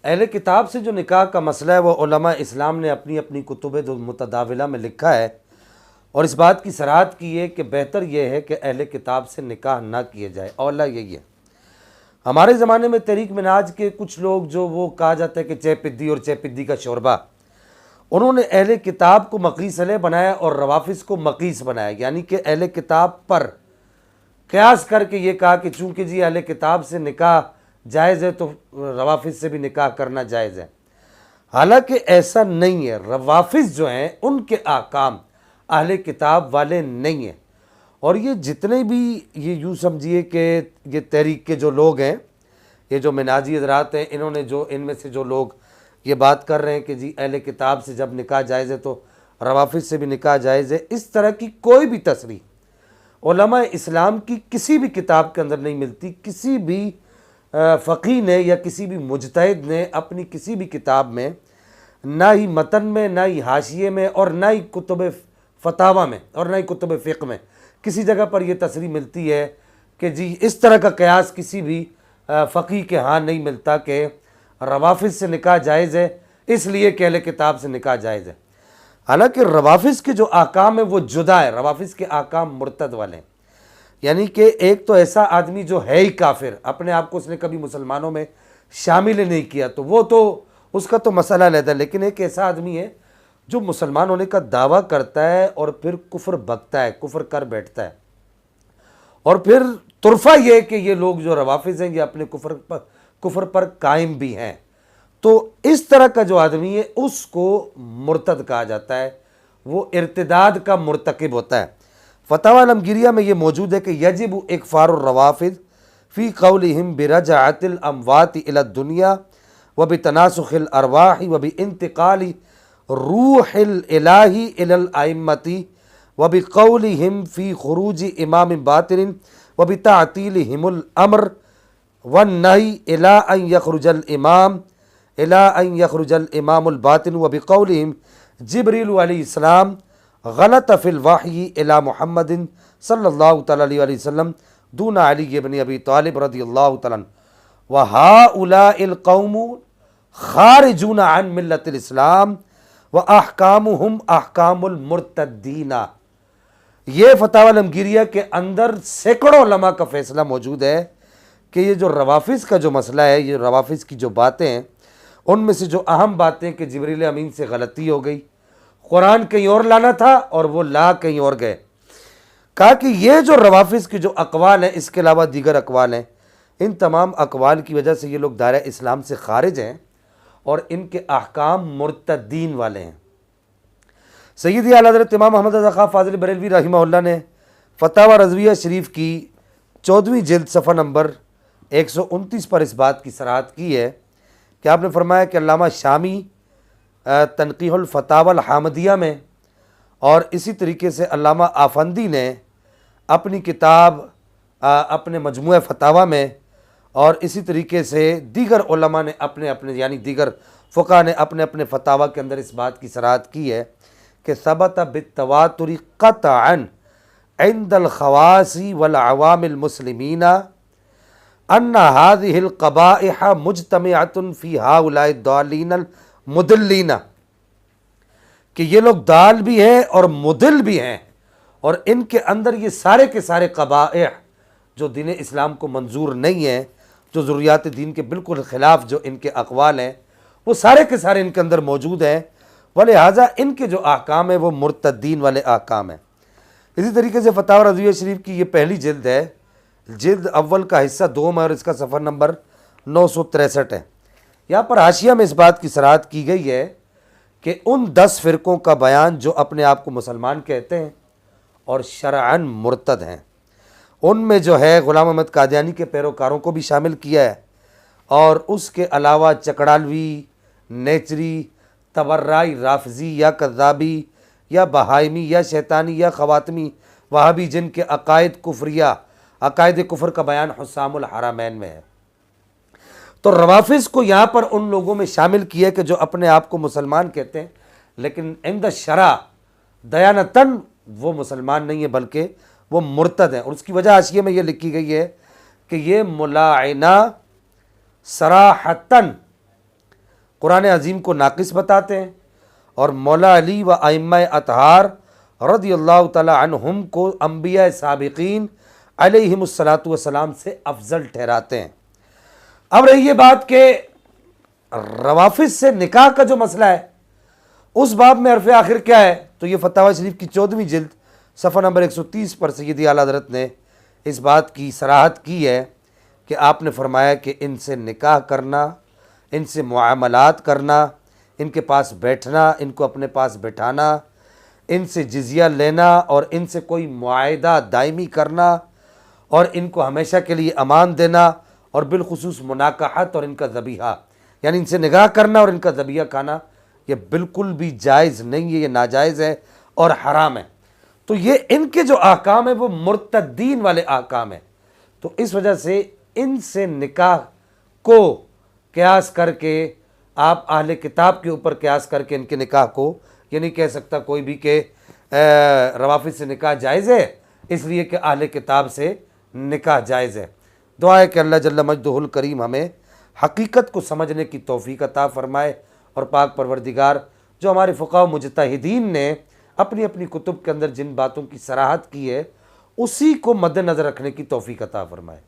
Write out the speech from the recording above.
اہل کتاب سے جو نکاح کا مسئلہ ہے وہ علماء اسلام نے اپنی اپنی کتب متداولہ میں لکھا ہے، اور اس بات کی صراحت کی ہے کہ بہتر یہ ہے کہ اہل کتاب سے نکاح نہ کیے جائے۔ اولا یہی ہے، ہمارے زمانے میں تحریک منہاج کے کچھ لوگ جو وہ کہا جاتا ہے کہ چہ پدی اور چہ پدی کا شوربہ، انہوں نے اہل کتاب کو مقیس علیہ بنایا اور روافظ کو مقیس بنایا، یعنی کہ اہل کتاب پر قیاس کر کے یہ کہا کہ چونکہ جی اہل کتاب سے نکاح جائز ہے تو روافظ سے بھی نکاح کرنا جائز ہے۔ حالانکہ ایسا نہیں ہے، روافظ جو ہیں ان کے احکام اہل کتاب والے نہیں ہیں، اور یہ جتنے بھی یہ یوں سمجھیے کہ یہ تحریک کے جو لوگ ہیں، یہ جو منہاجی حضرات ہیں، انہوں نے جو ان میں سے جو لوگ یہ بات کر رہے ہیں کہ جی اہل کتاب سے جب نکاح جائز ہے تو روافظ سے بھی نکاح جائز ہے، اس طرح کی کوئی بھی تصریح علماء اسلام کی کسی بھی کتاب کے اندر نہیں ملتی۔ کسی بھی فقیہ نے یا کسی بھی مجتہد نے اپنی کسی بھی کتاب میں، نہ ہی متن میں، نہ ہی حاشیے میں، اور نہ ہی کتب فتاوی میں، اور نہ ہی کتب فقہ میں کسی جگہ پر یہ تصریح ملتی ہے کہ جی اس طرح کا قیاس کسی بھی فقیہ کے ہاں نہیں ملتا کہ روافظ سے نکاح جائز ہے اس لیے کہ اہل کتاب سے نکاح جائز ہے۔ حالانکہ روافظ کے جو احکام ہیں وہ جدا ہے، روافظ کے احکام مرتد والے ہیں، یعنی کہ ایک تو ایسا آدمی جو ہے ہی کافر، اپنے آپ کو اس نے کبھی مسلمانوں میں شامل ہی نہیں کیا تو وہ تو اس کا تو مسئلہ علیحدہ ہے، لیکن ایک ایسا آدمی ہے جو مسلمان ہونے کا دعویٰ کرتا ہے اور پھر کفر بکتا ہے، کفر کر بیٹھتا ہے، اور پھر طرفہ یہ کہ یہ لوگ جو روافظ ہیں یہ اپنے کفر پر قائم بھی ہیں، تو اس طرح کا جو آدمی ہے اس کو مرتد کہا جاتا ہے، وہ ارتداد کا مرتکب ہوتا ہے۔ فتاوی علمگیریہ میں یہ موجود ہے کہ یجب اکفار الروافظ فی قولہم برجعۃ الاموات الی الدنیا وبتناسخ الارواح وبانتقال روح الالہ الی الائمۃ وبقولہم فی خروج امام باطن وبتعطیلہم الامر والنہی الی ان یخرج الامام الباطن وبقولہم جبریل علیہ السلام غلط فی الوحی الی محمد صلی اللہ تعالیٰ علیہ وسلم دون علی بن ابی طالب رضی اللہ تعالیٰ عنہ وہؤلاء القوم خارجون عن ملت الاسلام واحکامہم احکام المرتدین۔ یہ فتاوی علمگیریہ کے اندر سینکڑوں علماء کا فیصلہ موجود ہے کہ یہ جو روافظ کا جو مسئلہ ہے، یہ روافظ کی جو باتیں ہیں، ان میں سے جو اہم باتیں کہ جبریل امین سے غلطی ہو گئی، قرآن کہیں اور لانا تھا اور وہ لا کہیں اور گئے، کہا کہ یہ جو روافظ کی جو اقوال ہیں، اس کے علاوہ دیگر اقوال ہیں، ان تمام اقوال کی وجہ سے یہ لوگ دائرہ اسلام سے خارج ہیں اور ان کے احکام مرتدین والے ہیں۔ سیدی اعلیٰ حضرت امام محمد رضا خان فاضل بریلوی رحمہ اللہ نے فتاوی رضویہ شریف کی 14ویں جلد صفحہ نمبر 129 پر اس بات کی صراحت کی ہے کہ آپ نے فرمایا کہ علامہ شامی تنقیح الفتاوی الحامدیہ میں، اور اسی طریقے سے علامہ آفندی نے اپنی کتاب اپنے مجموعہ فتاوی میں، اور اسی طریقے سے دیگر علماء نے اپنے یعنی دیگر فقہ نے اپنے فتاوی کے اندر اس بات کی صراحت کی ہے کہ ثبت بالتواتر قطعا عند الخواص والعوام المسلمین ان هذه القبائح مجتمعۃ فی هؤلاء الضالین المضلین، کہ یہ لوگ دال بھی ہیں اور مضل بھی ہیں، اور ان کے اندر یہ سارے کے سارے قبائح جو دین اسلام کو منظور نہیں ہیں، جو ضروریات دین کے بالکل خلاف جو ان کے اقوال ہیں، وہ سارے کے سارے ان کے اندر موجود ہیں، ولہٰذا ان کے جو احکام ہیں وہ مرتدین والے احکام ہیں۔ اسی طریقے سے فتاوی رضویہ شریف کی یہ پہلی جلد ہے، جلد اول کا حصہ دوم ہے، اور اس کا صفحہ نمبر 963 ہے۔ یہاں پر حاشیہ میں اس بات کی صراحت کی گئی ہے کہ ان 10 فرقوں کا بیان جو اپنے آپ کو مسلمان کہتے ہیں اور شرعاً مرتد ہیں، ان میں جو ہے غلام احمد قادیانی کے پیروکاروں کو بھی شامل کیا ہے، اور اس کے علاوہ چکڑالوی، نیچری، تبرعی، رافضی یا کذابی یا بہائمی یا شیطانی یا خواتمی وہابی، جن کے عقائد کفریہ، عقائد کفر کا بیان حسام الحرمین میں ہے۔ تو روافظ کو یہاں پر ان لوگوں میں شامل کیا کہ جو اپنے آپ کو مسلمان کہتے ہیں لیکن عند شرع دیانتاً وہ مسلمان نہیں ہے بلکہ وہ مرتد ہیں، اور اس کی وجہ حاشیے میں یہ لکھی گئی ہے کہ یہ ملاعنہ صراحتاً قرآن عظیم کو ناقص بتاتے ہیں اور مولا علی و ائمہ اطہار رضی اللہ تعالی عنہم کو انبیاء سابقین علیہم الصلاۃ والسلام سے افضل ٹھہراتے ہیں۔ اب رہی یہ بات کہ روافض سے نکاح کا جو مسئلہ ہے اس باب میں حرف آخر کیا ہے، تو یہ فتاوی شریف کی 14ویں جلد صفحہ نمبر 130 پر سیدی اعلیٰ حضرت نے اس بات کی صراحت کی ہے کہ آپ نے فرمایا کہ ان سے نکاح کرنا، ان سے معاملات کرنا، ان کے پاس بیٹھنا، ان کو اپنے پاس بٹھانا، ان سے جزیہ لینا اور ان سے کوئی معاہدہ دائمی کرنا اور ان کو ہمیشہ کے لیے امان دینا اور بالخصوص مناکحت اور ان کا ذبیحہ، یعنی ان سے نکاح کرنا اور ان کا ذبیحہ کھانا، یہ بالکل بھی جائز نہیں ہے، یہ ناجائز ہے اور حرام ہے۔ تو یہ ان کے جو احکام ہیں وہ مرتدین والے احکام ہیں، تو اس وجہ سے ان سے نکاح کو قیاس کر کے آپ اہل کتاب کے اوپر قیاس کر کے ان کے نکاح کو یہ نہیں کہہ سکتا کوئی بھی کہ روافض سے نکاح جائز ہے اس لیے کہ اہل کتاب سے نکاح جائز ہے۔ دعا ہے کہ اللہ جل مجدہ الکریم ہمیں حقیقت کو سمجھنے کی توفیق عطا فرمائے اور پاک پروردگار جو ہمارے فقہاء و مجتہدین نے اپنی اپنی کتب کے اندر جن باتوں کی صراحت کی ہے اسی کو مد نظر رکھنے کی توفیق عطا فرمائے۔